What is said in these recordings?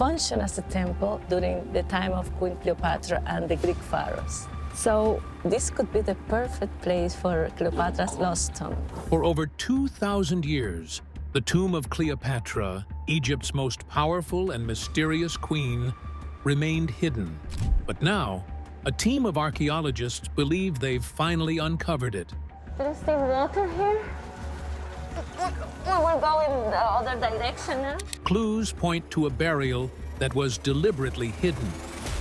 functioned as a temple during the time of Queen Cleopatra and the Greek pharaohs. So this could be the perfect place for Cleopatra's lost tomb. For over 2,000 years, the tomb of Cleopatra, Egypt's most powerful and mysterious queen, remained hidden. But now, a team of archaeologists believe they've finally uncovered it. Do you see water here? We will go in the other direction now. Clues point to a burial that was deliberately hidden,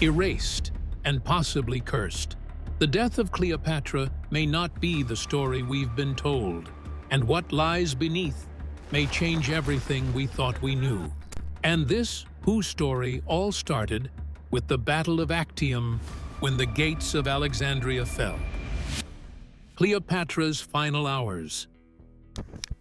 erased, and possibly cursed. The death of Cleopatra may not be the story we've been told, and what lies beneath may change everything we thought we knew. And this Who story all started with the Battle of Actium, when the gates of Alexandria fell. Cleopatra's final hours.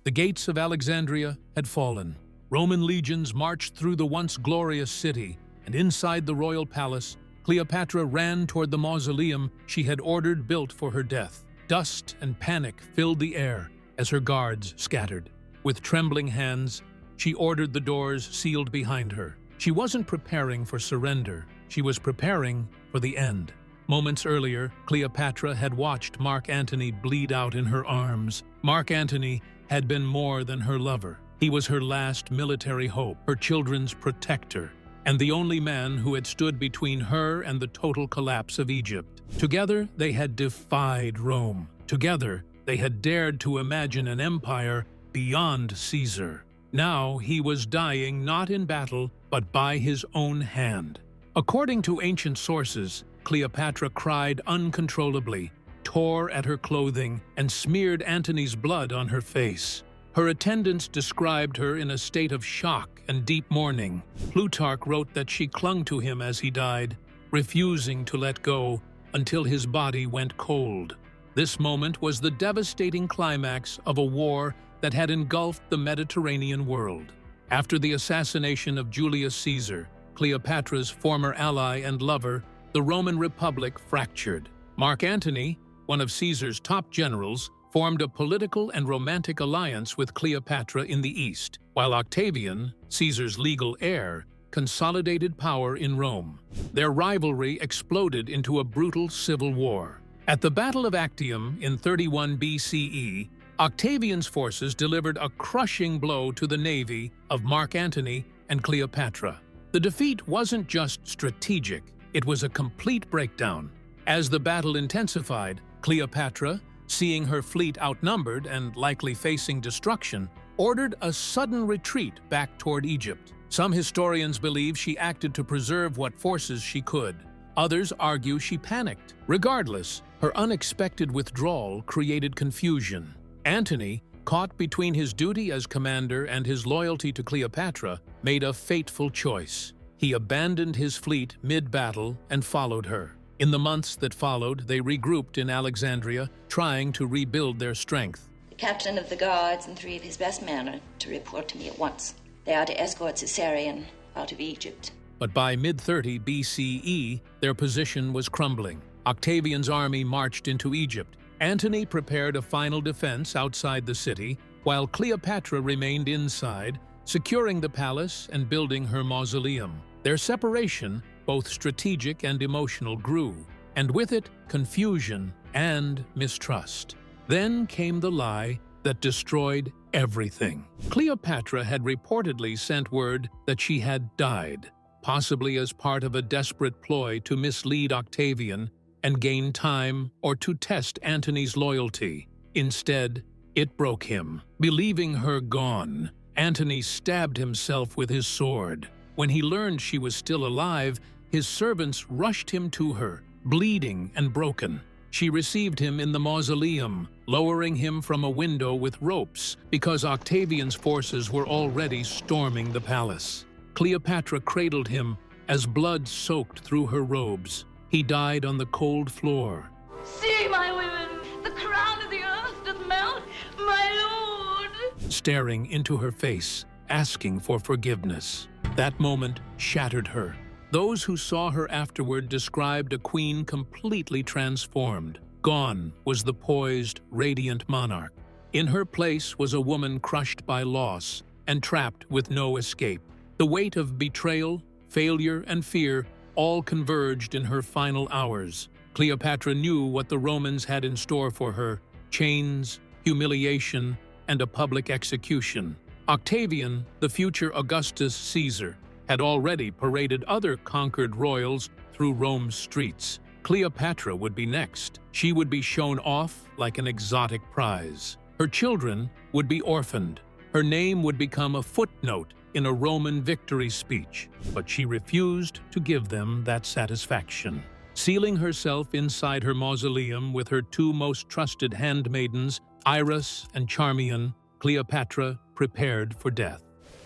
The gates of Alexandria had fallen. Roman legions marched through the once glorious city, and inside the royal palace, Cleopatra ran toward the mausoleum she had ordered built for her death. Dust and panic filled the air as her guards scattered. With trembling hands, she ordered the doors sealed behind her. She wasn't preparing for surrender. She was preparing for the end. Moments earlier, Cleopatra had watched Mark Antony bleed out in her arms. Mark Antony had been more than her lover. He was her last military hope, her children's protector, and the only man who had stood between her and the total collapse of Egypt. Together, they had defied Rome. Together, they had dared to imagine an empire beyond Caesar. Now he was dying not in battle, but by his own hand. According to ancient sources, Cleopatra cried uncontrollably, tore at her clothing, and smeared Antony's blood on her face. Her attendants described her in a state of shock and deep mourning. Plutarch wrote that she clung to him as he died, refusing to let go until his body went cold. This moment was the devastating climax of a war that had engulfed the Mediterranean world. After the assassination of Julius Caesar, Cleopatra's former ally and lover, the Roman Republic fractured. Mark Antony, one of Caesar's top generals, formed a political and romantic alliance with Cleopatra in the east, while Octavian, Caesar's legal heir, consolidated power in Rome. Their rivalry exploded into a brutal civil war. At the Battle of Actium in 31 BCE, Octavian's forces delivered a crushing blow to the navy of Mark Antony and Cleopatra. The defeat wasn't just strategic, it was a complete breakdown. As the battle intensified, Cleopatra, seeing her fleet outnumbered and likely facing destruction, ordered a sudden retreat back toward Egypt. Some historians believe she acted to preserve what forces she could. Others argue she panicked. Regardless, her unexpected withdrawal created confusion. Antony, caught between his duty as commander and his loyalty to Cleopatra, made a fateful choice. He abandoned his fleet mid-battle and followed her. In the months that followed, they regrouped in Alexandria, trying to rebuild their strength. The captain of the guards and 3 of his best men are to report to me at once. They are to escort Caesarion out of Egypt. But by mid-30 BCE, their position was crumbling. Octavian's army marched into Egypt. Antony prepared a final defense outside the city, while Cleopatra remained inside, securing the palace and building her mausoleum. Their separation, both strategic and emotional, grew, and with it, confusion and mistrust. Then came the lie that destroyed everything. Cleopatra had reportedly sent word that she had died, possibly as part of a desperate ploy to mislead Octavian and gain time or to test Antony's loyalty. Instead, it broke him. Believing her gone, Antony stabbed himself with his sword. When he learned she was still alive, his servants rushed him to her, bleeding and broken. She received him in the mausoleum, lowering him from a window with ropes because Octavian's forces were already storming the palace. Cleopatra cradled him as blood soaked through her robes. He died on the cold floor. See, my women, the crown of the earth doth melt, my lord! Staring into her face, asking for forgiveness. That moment shattered her. Those who saw her afterward described a queen completely transformed. Gone was the poised, radiant monarch. In her place was a woman crushed by loss and trapped with no escape. The weight of betrayal, failure, and fear all converged in her final hours. Cleopatra knew what the Romans had in store for her: chains, humiliation, and a public execution. Octavian, the future Augustus Caesar, had already paraded other conquered royals through Rome's streets. Cleopatra would be next. She would be shown off like an exotic prize. Her children would be orphaned. Her name would become a footnote in a Roman victory speech, but she refused to give them that satisfaction. Sealing herself inside her mausoleum with her two most trusted handmaidens, Iris and Charmian, Cleopatra prepared for death.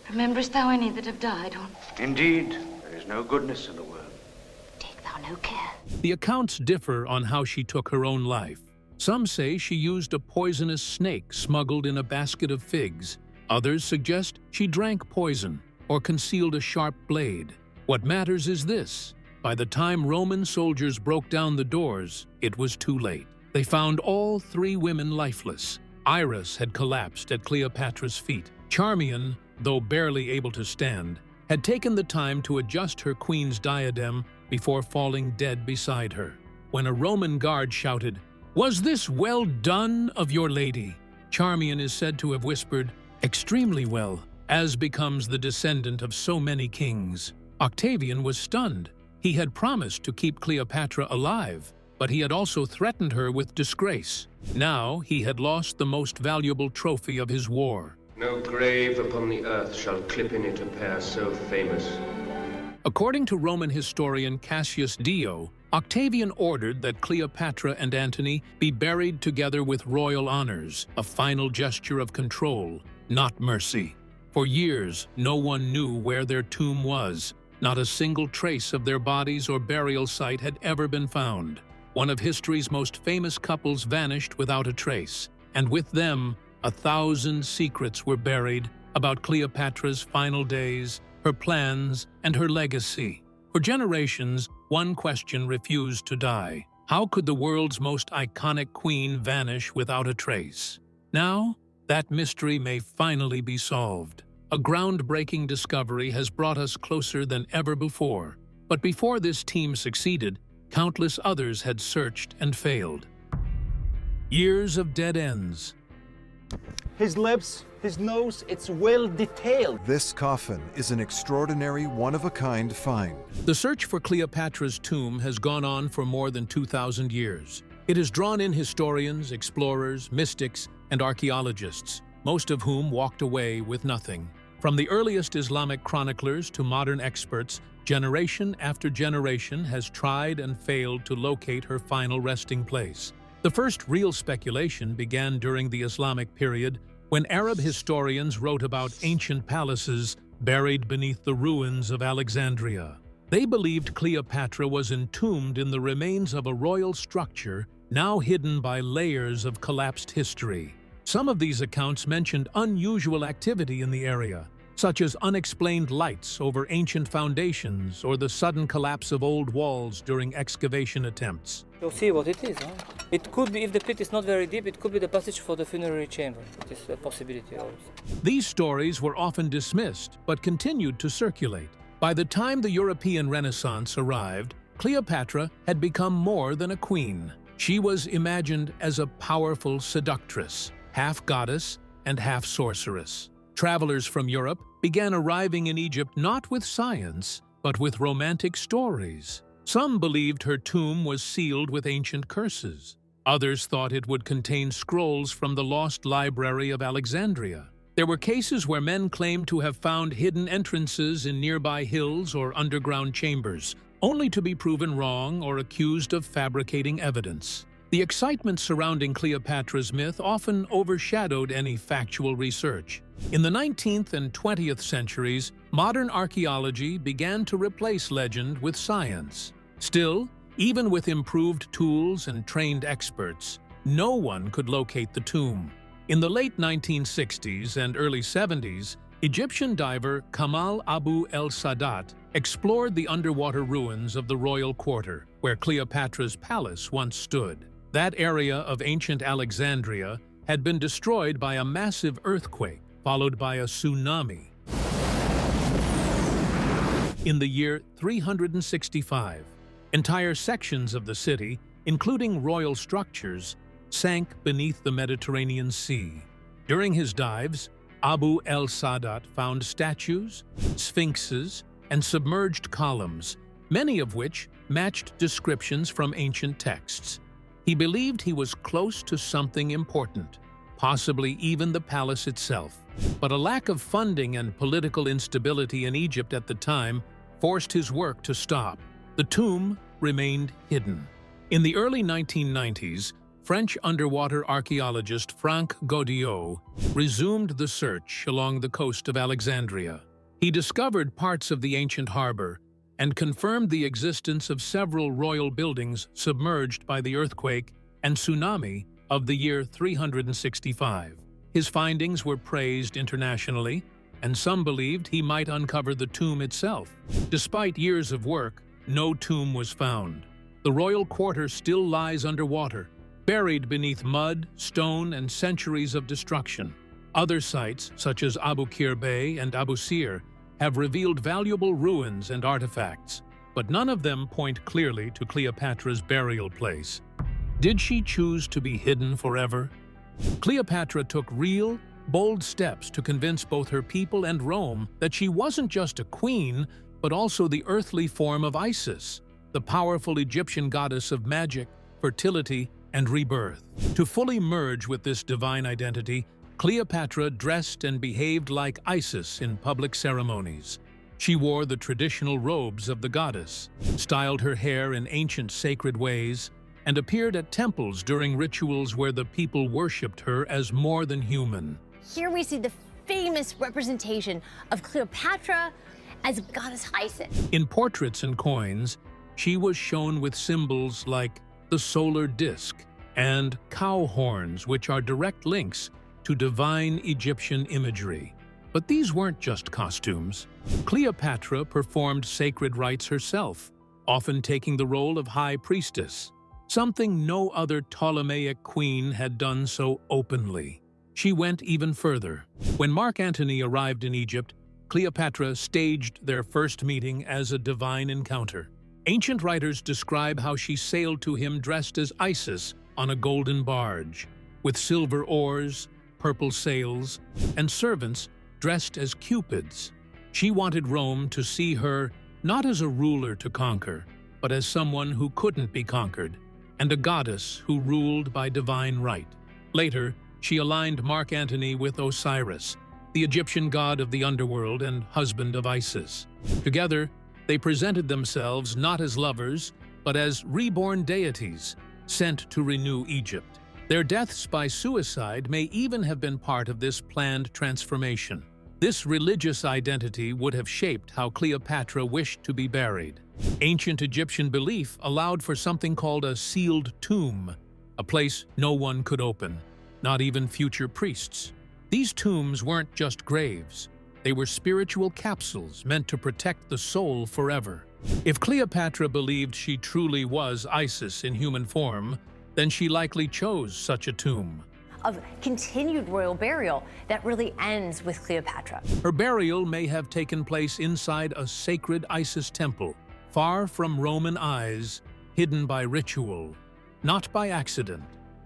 Rememberest thou any that have died, or Indeed, there is no goodness in the world. take thou no care? The accounts differ on how she took her own life. Some say she used a poisonous snake smuggled in a basket of figs. Others suggest she drank poison or concealed a sharp blade. What matters is this: by the time Roman soldiers broke down the doors, it was too late. They found all three women lifeless. Iris had collapsed at Cleopatra's feet. Charmian, though barely able to stand, had taken the time to adjust her queen's diadem before falling dead beside her. When a Roman guard shouted, "Was this well done of your lady?" Charmian is said to have whispered, "Extremely well," as becomes the descendant of so many kings. Octavian was stunned. He had promised to keep Cleopatra alive, but he had also threatened her with disgrace. Now he had lost the most valuable trophy of his war. No grave upon the earth shall clip in it a pair so famous. According to Roman historian Cassius Dio, Octavian ordered that Cleopatra and Antony be buried together with royal honors, a final gesture of control, not mercy. For years, no one knew where their tomb was. Not a single trace of their bodies or burial site had ever been found. One of history's most famous couples vanished without a trace, and with them, 1,000 secrets were buried about Cleopatra's final days, her plans, and her legacy. For generations, one question refused to die: how could the world's most iconic queen vanish without a trace? Now, that mystery may finally be solved. A groundbreaking discovery has brought us closer than ever before. But before this team succeeded, countless others had searched and failed. Years of dead ends. His lips, his nose, it's well detailed. This coffin is an extraordinary, one-of-a-kind find. The search for Cleopatra's tomb has gone on for more than 2,000 years. It has drawn in historians, explorers, mystics, and archaeologists, most of whom walked away with nothing. From the earliest Islamic chroniclers to modern experts, generation after generation has tried and failed to locate her final resting place. The first real speculation began during the Islamic period, when Arab historians wrote about ancient palaces buried beneath the ruins of Alexandria. They believed Cleopatra was entombed in the remains of a royal structure now hidden by layers of collapsed history. Some of these accounts mentioned unusual activity in the area, such as unexplained lights over ancient foundations or the sudden collapse of old walls during excavation attempts. You'll see what it is. It could be, if the pit is not very deep, it could be the passage for the funerary chamber. It is a possibility always. These stories were often dismissed, but continued to circulate. By the time the European Renaissance arrived, Cleopatra had become more than a queen. She was imagined as a powerful seductress, half goddess and half sorceress. Travelers from Europe began arriving in Egypt not with science, but with romantic stories. Some believed her tomb was sealed with ancient curses. Others thought it would contain scrolls from the lost library of Alexandria. There were cases where men claimed to have found hidden entrances in nearby hills or underground chambers, only to be proven wrong or accused of fabricating evidence. The excitement surrounding Cleopatra's myth often overshadowed any factual research. In the 19th and 20th centuries, modern archaeology began to replace legend with science. Still, even with improved tools and trained experts, no one could locate the tomb. In the late 1960s and early 70s, Egyptian diver Kamal Abu el-Sadat explored the underwater ruins of the royal quarter, where Cleopatra's palace once stood. That area of ancient Alexandria had been destroyed by a massive earthquake, followed by a tsunami. in the year 365. Entire sections of the city, including royal structures, sank beneath the Mediterranean Sea. During his dives, Abu el-Sadat found statues, sphinxes, and submerged columns, many of which matched descriptions from ancient texts. He believed he was close to something important, possibly even the palace itself. But a lack of funding and political instability in Egypt at the time forced his work to stop. The tomb remained hidden. In the early 1990s, French underwater archaeologist Franck Gaudiot resumed the search along the coast of Alexandria. He discovered parts of the ancient harbor and confirmed the existence of several royal buildings submerged by the earthquake and tsunami of the year 365. His findings were praised internationally, and some believed he might uncover the tomb itself. Despite years of work, no tomb was found. The royal quarter still lies underwater, buried beneath mud, stone, and centuries of destruction. Other sites, such as Abu Qir Bay and Abu Sir, have revealed valuable ruins and artifacts, but none of them point clearly to Cleopatra's burial place. Did she choose to be hidden forever? Cleopatra took real, bold steps to convince both her people and Rome that she wasn't just a queen, but also the earthly form of Isis, the powerful Egyptian goddess of magic, fertility, and rebirth. To fully merge with this divine identity, Cleopatra dressed and behaved like Isis in public ceremonies. She wore the traditional robes of the goddess, styled her hair in ancient sacred ways, and appeared at temples during rituals where the people worshipped her as more than human. Here we see the famous representation of Cleopatra as goddess Isis. In portraits and coins, she was shown with symbols like the solar disk and cow horns, which are direct links to divine Egyptian imagery. But these weren't just costumes. Cleopatra performed sacred rites herself, often taking the role of high priestess, something no other Ptolemaic queen had done so openly. She went even further. When Mark Antony arrived in Egypt, Cleopatra staged their first meeting as a divine encounter. Ancient writers describe how she sailed to him dressed as Isis on a golden barge, with silver oars, purple sails, and servants dressed as cupids. She wanted Rome to see her not as a ruler to conquer, but as someone who couldn't be conquered, and a goddess who ruled by divine right. Later, she aligned Mark Antony with Osiris, the Egyptian god of the underworld and husband of Isis. Together, they presented themselves not as lovers, but as reborn deities sent to renew Egypt. Their deaths by suicide may even have been part of this planned transformation. This religious identity would have shaped how Cleopatra wished to be buried. Ancient Egyptian belief allowed for something called a sealed tomb, a place no one could open, not even future priests. These tombs weren't just graves. They were spiritual capsules meant to protect the soul forever. If Cleopatra believed she truly was Isis in human form, then she likely chose such a tomb. Of continued royal burial that really ends with Cleopatra. Her burial may have taken place inside a sacred Isis temple, far from Roman eyes, hidden by ritual, not by accident,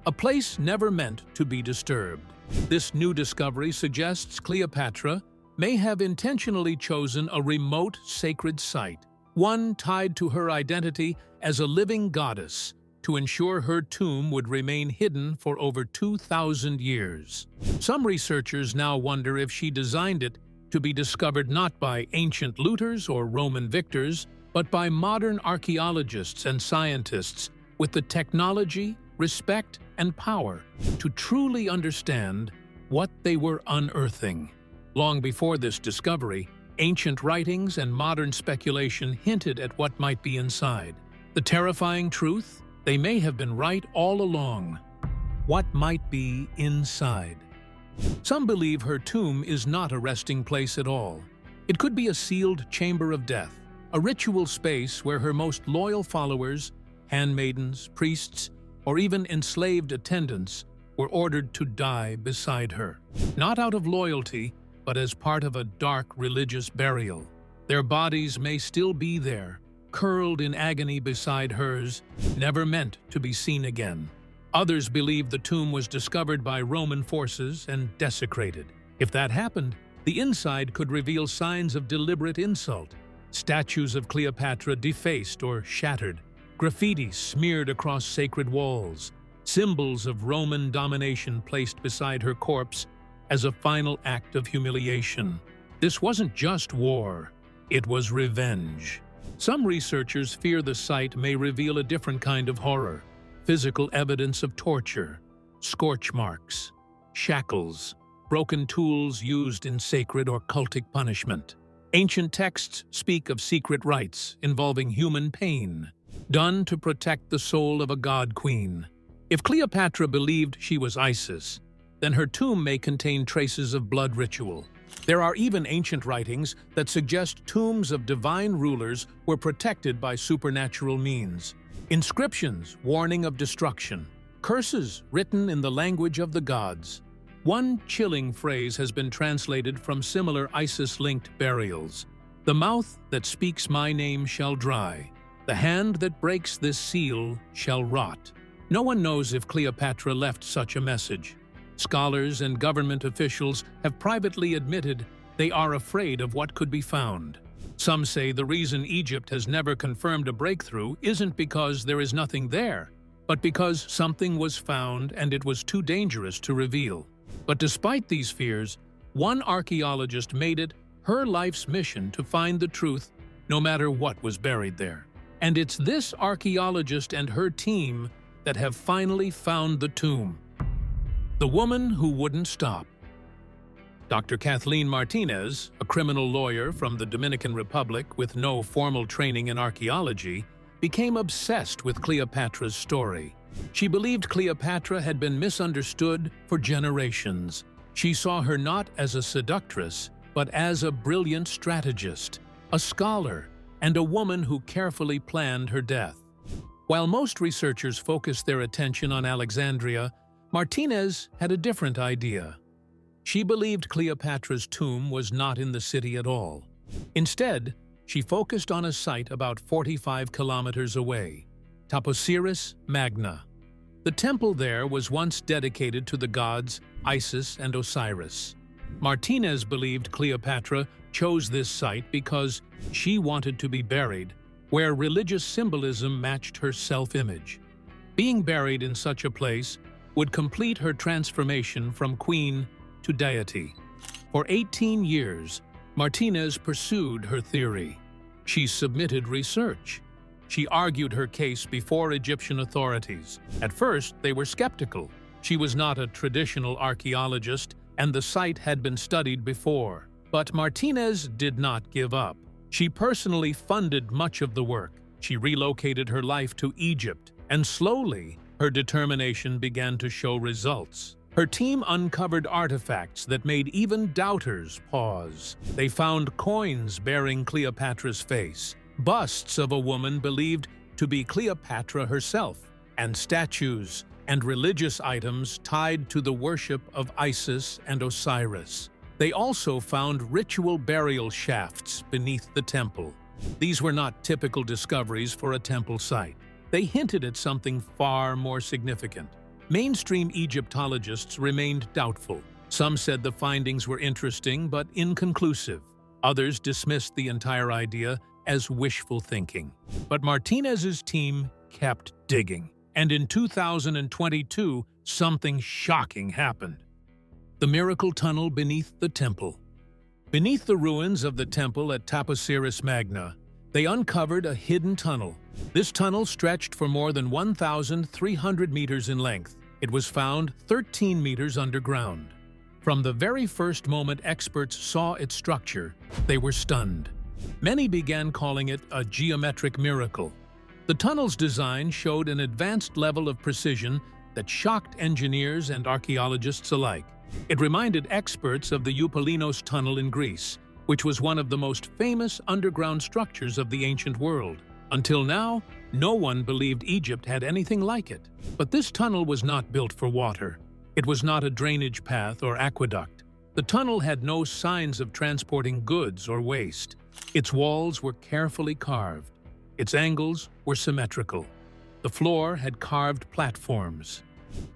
a place never meant to be disturbed. This new discovery suggests Cleopatra may have intentionally chosen a remote sacred site, one tied to her identity as a living goddess, to ensure her tomb would remain hidden for over 2,000 years. Some researchers now wonder if she designed it to be discovered not by ancient looters or Roman victors, but by modern archaeologists and scientists with the technology, respect, and power to truly understand what they were unearthing. Long before this discovery, ancient writings and modern speculation hinted at what might be inside. The terrifying truth? They may have been right all along. What might be inside? Some believe her tomb is not a resting place at all. It could be a sealed chamber of death, a ritual space where her most loyal followers, handmaidens, priests, or even enslaved attendants were ordered to die beside her. Not out of loyalty, but as part of a dark religious burial. Their bodies may still be there, curled in agony beside hers, never meant to be seen again. Others believe the tomb was discovered by Roman forces and desecrated. If that happened, the inside could reveal signs of deliberate insult. Statues of Cleopatra defaced or shattered, graffiti smeared across sacred walls, symbols of Roman domination placed beside her corpse as a final act of humiliation. This wasn't just war, it was revenge. Some researchers fear the site may reveal a different kind of horror: physical evidence of torture, scorch marks, shackles, broken tools used in sacred or cultic punishment. Ancient texts speak of secret rites involving human pain, done to protect the soul of a god queen. If Cleopatra believed she was Isis, then her tomb may contain traces of blood ritual. There are even ancient writings that suggest tombs of divine rulers were protected by supernatural means. Inscriptions warning of destruction, curses written in the language of the gods. One chilling phrase has been translated from similar Isis-linked burials: "The mouth that speaks my name shall dry. The hand that breaks this seal shall rot." No one knows if Cleopatra left such a message. Scholars and government officials have privately admitted they are afraid of what could be found. Some say the reason Egypt has never confirmed a breakthrough isn't because there is nothing there, but because something was found and it was too dangerous to reveal. But despite these fears, one archaeologist made it her life's mission to find the truth, no matter what was buried there. And it's this archaeologist and her team that have finally found the tomb. The woman who wouldn't stop. Dr. Kathleen Martinez, a criminal lawyer from the Dominican Republic with no formal training in archaeology, became obsessed with Cleopatra's story. She believed Cleopatra had been misunderstood for generations. She saw her not as a seductress, but as a brilliant strategist, a scholar, and a woman who carefully planned her death. While most researchers focused their attention on Alexandria, Martinez had a different idea. She believed Cleopatra's tomb was not in the city at all. Instead, she focused on a site about 45 kilometers away, Taposiris Magna. The temple there was once dedicated to the gods Isis and Osiris. Martinez believed Cleopatra chose this site because she wanted to be buried where religious symbolism matched her self-image. Being buried in such a place would complete her transformation from queen to deity. For 18 years, Martinez pursued her theory. She submitted research. She argued her case before Egyptian authorities. At first, they were skeptical. She was not a traditional archaeologist, and the site had been studied before. But Martinez did not give up. She personally funded much of the work. She relocated her life to Egypt, and slowly, her determination began to show results. Her team uncovered artifacts that made even doubters pause. They found coins bearing Cleopatra's face, busts of a woman believed to be Cleopatra herself, and statues and religious items tied to the worship of Isis and Osiris. They also found ritual burial shafts beneath the temple. These were not typical discoveries for a temple site. They hinted at something far more significant. Mainstream Egyptologists remained doubtful. Some said the findings were interesting but inconclusive. Others dismissed the entire idea as wishful thinking. But Martinez's team kept digging. And in 2022, something shocking happened. The miracle tunnel beneath the temple. Beneath the ruins of the temple at Taposiris Magna, they uncovered a hidden tunnel. This tunnel stretched for more than 1,300 meters in length. It was found 13 meters underground. From the very first moment experts saw its structure, they were stunned. Many began calling it a geometric miracle. The tunnel's design showed an advanced level of precision that shocked engineers and archaeologists alike. It reminded experts of the Eupalinos tunnel in Greece, which was one of the most famous underground structures of the ancient world. Until now, no one believed Egypt had anything like it. But this tunnel was not built for water. It was not a drainage path or aqueduct. The tunnel had no signs of transporting goods or waste. Its walls were carefully carved. Its angles were symmetrical. The floor had carved platforms.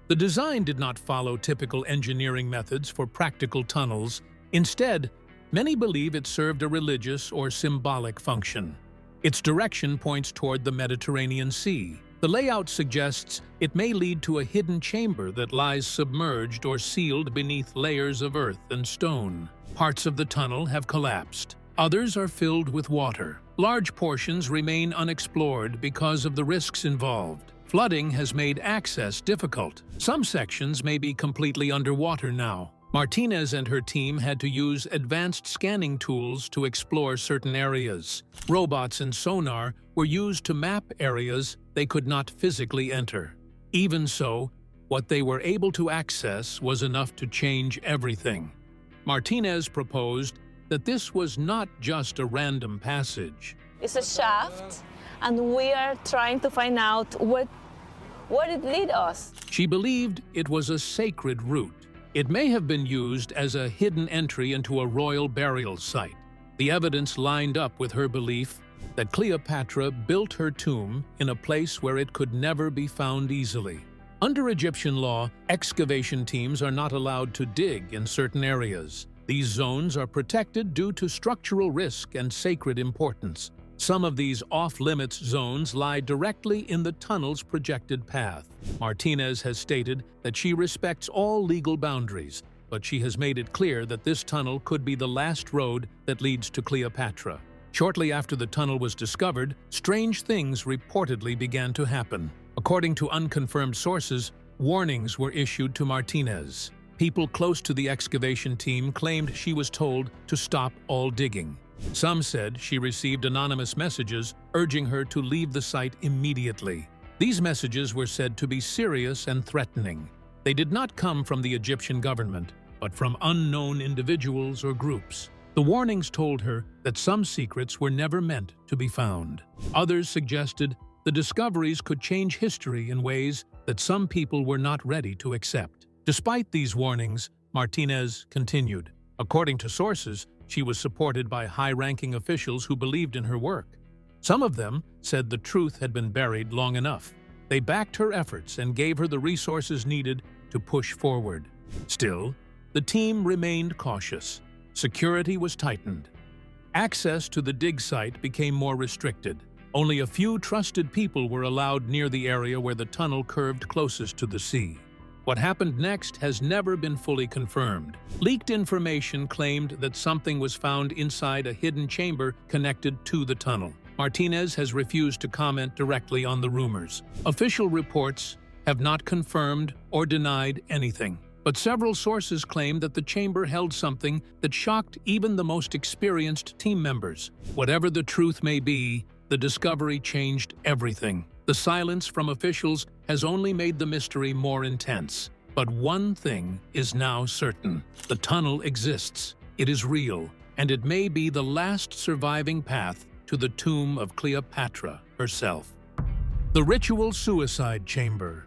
The design did not follow typical engineering methods for practical tunnels. Instead, many believe it served a religious or symbolic function. Its direction points toward the Mediterranean Sea. The layout suggests it may lead to a hidden chamber that lies submerged or sealed beneath layers of earth and stone. Parts of the tunnel have collapsed. Others are filled with water. Large portions remain unexplored because of the risks involved. Flooding has made access difficult. Some sections may be completely underwater now. Martinez and her team had to use advanced scanning tools to explore certain areas. Robots and sonar were used to map areas they could not physically enter. Even so, what they were able to access was enough to change everything. Martinez proposed that this was not just a random passage. It's a shaft, and we are trying to find out what it lead us. She believed it was a sacred route. It may have been used as a hidden entry into a royal burial site. The evidence lined up with her belief that Cleopatra built her tomb in a place where it could never be found easily. Under Egyptian law, excavation teams are not allowed to dig in certain areas. These zones are protected due to structural risk and sacred importance. Some of these off-limits zones lie directly in the tunnel's projected path. Martinez has stated that she respects all legal boundaries, but she has made it clear that this tunnel could be the last road that leads to Cleopatra. Shortly after the tunnel was discovered, strange things reportedly began to happen. According to unconfirmed sources, warnings were issued to Martinez. People close to the excavation team claimed she was told to stop all digging. Some said she received anonymous messages urging her to leave the site immediately. These messages were said to be serious and threatening. They did not come from the Egyptian government, but from unknown individuals or groups. The warnings told her that some secrets were never meant to be found. Others suggested the discoveries could change history in ways that some people were not ready to accept. Despite these warnings, Martinez continued. According to sources, she was supported by high-ranking officials who believed in her work. Some of them said the truth had been buried long enough. They backed her efforts and gave her the resources needed to push forward. Still, the team remained cautious. Security was tightened. Access to the dig site became more restricted. Only a few trusted people were allowed near the area where the tunnel curved closest to the sea. What happened next has never been fully confirmed. Leaked information claimed that something was found inside a hidden chamber connected to the tunnel. Martinez has refused to comment directly on the rumors. Official reports have not confirmed or denied anything, but several sources claim that the chamber held something that shocked even the most experienced team members. Whatever the truth may be, the discovery changed everything. The silence from officials has only made the mystery more intense. But one thing is now certain. The tunnel exists, it is real, and it may be the last surviving path to the tomb of Cleopatra herself. The ritual suicide chamber.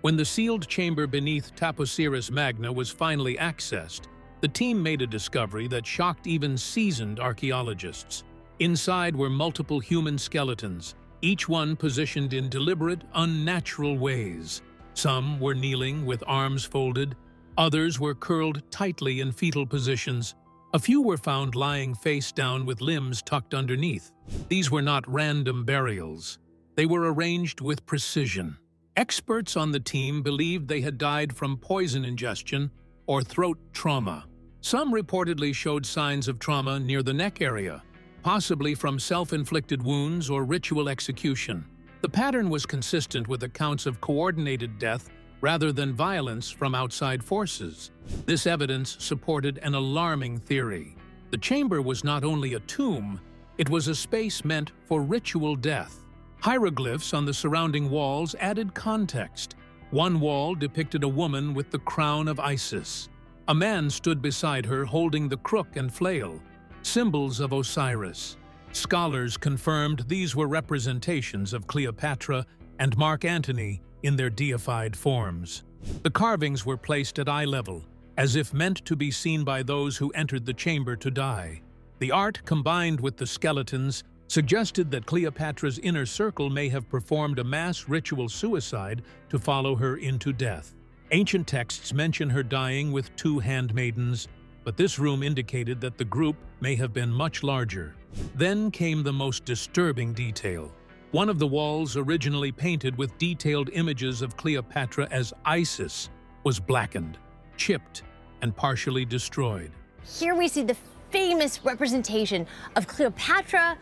When the sealed chamber beneath Taposiris Magna was finally accessed, the team made a discovery that shocked even seasoned archaeologists. Inside were multiple human skeletons, each one positioned in deliberate, unnatural ways. Some were kneeling with arms folded, others were curled tightly in fetal positions. A few were found lying face down with limbs tucked underneath. These were not random burials. They were arranged with precision. Experts on the team believed they had died from poison ingestion or throat trauma. Some reportedly showed signs of trauma near the neck area, possibly from self-inflicted wounds or ritual execution. The pattern was consistent with accounts of coordinated death rather than violence from outside forces. This evidence supported an alarming theory. The chamber was not only a tomb, it was a space meant for ritual death. Hieroglyphs on the surrounding walls added context. One wall depicted a woman with the crown of Isis. A man stood beside her holding the crook and flail, symbols of Osiris. Scholars confirmed these were representations of Cleopatra and Mark Antony in their deified forms. The carvings were placed at eye level, as if meant to be seen by those who entered the chamber to die. The art, combined with the skeletons, suggested that Cleopatra's inner circle may have performed a mass ritual suicide to follow her into death. Ancient texts mention her dying with 2 handmaidens, but this room indicated that the group may have been much larger. Then came the most disturbing detail. One of the walls, originally painted with detailed images of Cleopatra as Isis, was blackened, chipped, and partially destroyed. Here we see the famous representation of Cleopatra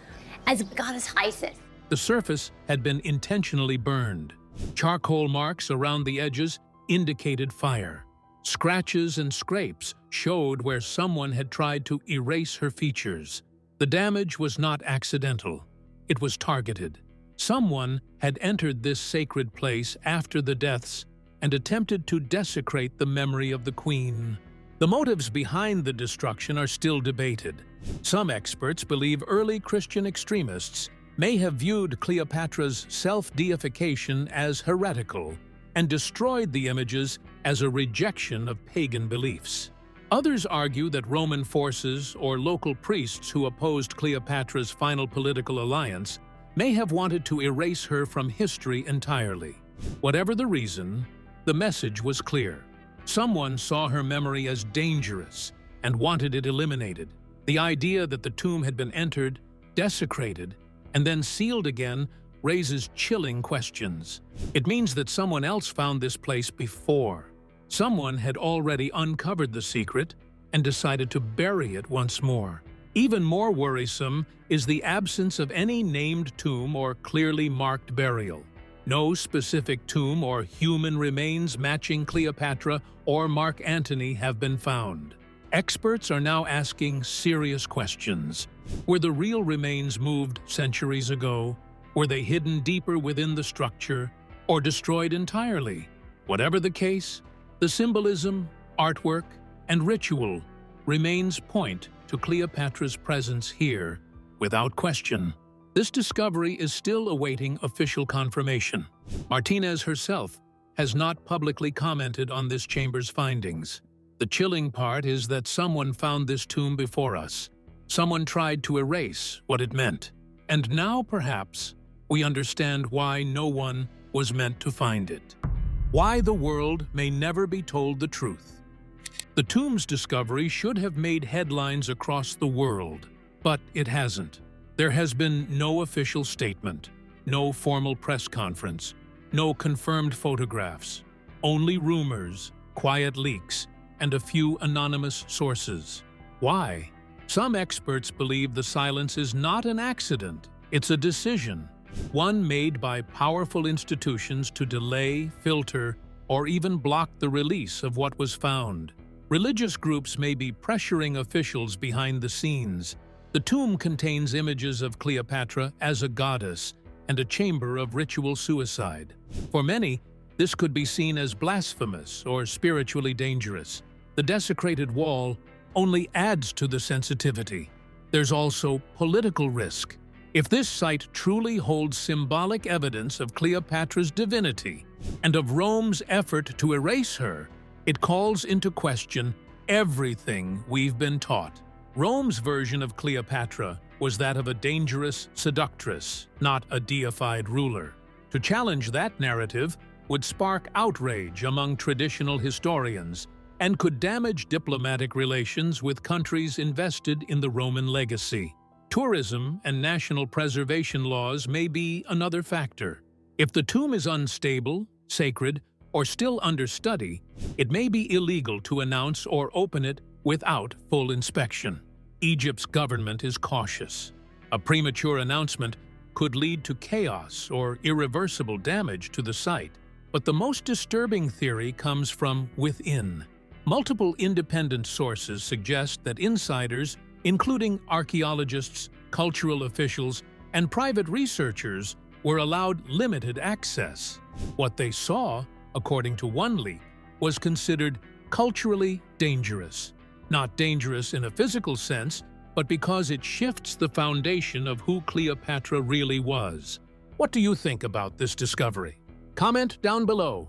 as goddess Isis. The surface had been intentionally burned. Charcoal marks around the edges indicated fire. Scratches and scrapes showed where someone had tried to erase her features. The damage was not accidental. It was targeted. Someone had entered this sacred place after the deaths and attempted to desecrate the memory of the queen. The motives behind the destruction are still debated. Some experts believe early Christian extremists may have viewed Cleopatra's self-deification as heretical and destroyed the images as a rejection of pagan beliefs. Others argue that Roman forces or local priests who opposed Cleopatra's final political alliance may have wanted to erase her from history entirely. Whatever the reason, the message was clear. Someone saw her memory as dangerous and wanted it eliminated. The idea that the tomb had been entered, desecrated, and then sealed again raises chilling questions. It means that someone else found this place before. Someone had already uncovered the secret and decided to bury it once more. Even more worrisome is the absence of any named tomb or clearly marked burial. No specific tomb or human remains matching Cleopatra or Mark Antony have been found. Experts are now asking serious questions. Were the real remains moved centuries ago? Were they hidden deeper within the structure or destroyed entirely? Whatever the case, the symbolism, artwork, and ritual remains point to Cleopatra's presence here without question. This discovery is still awaiting official confirmation. Martinez herself has not publicly commented on this chamber's findings. The chilling part is that someone found this tomb before us. Someone tried to erase what it meant. And now, perhaps, we understand why no one was meant to find it. Why the world may never be told the truth. The tomb's discovery should have made headlines across the world, but it hasn't. There has been no official statement, no formal press conference, no confirmed photographs, only rumors, quiet leaks, and a few anonymous sources. Why? Some experts believe the silence is not an accident, it's a decision, one made by powerful institutions to delay, filter, or even block the release of what was found. Religious groups may be pressuring officials behind the scenes. The tomb contains images of Cleopatra as a goddess and a chamber of ritual suicide. For many, this could be seen as blasphemous or spiritually dangerous. The desecrated wall only adds to the sensitivity. There's also political risk. If this site truly holds symbolic evidence of Cleopatra's divinity and of Rome's effort to erase her, it calls into question everything we've been taught. Rome's version of Cleopatra was that of a dangerous seductress, not a deified ruler. To challenge that narrative would spark outrage among traditional historians and could damage diplomatic relations with countries invested in the Roman legacy. Tourism and national preservation laws may be another factor. If the tomb is unstable, sacred, or still under study, it may be illegal to announce or open it without full inspection. Egypt's government is cautious. A premature announcement could lead to chaos or irreversible damage to the site. But the most disturbing theory comes from within. Multiple independent sources suggest that insiders, including archaeologists, cultural officials, and private researchers, were allowed limited access. What they saw, according to one leak, was considered culturally dangerous. Not dangerous in a physical sense, but because it shifts the foundation of who Cleopatra really was. What do you think about this discovery? Comment down below.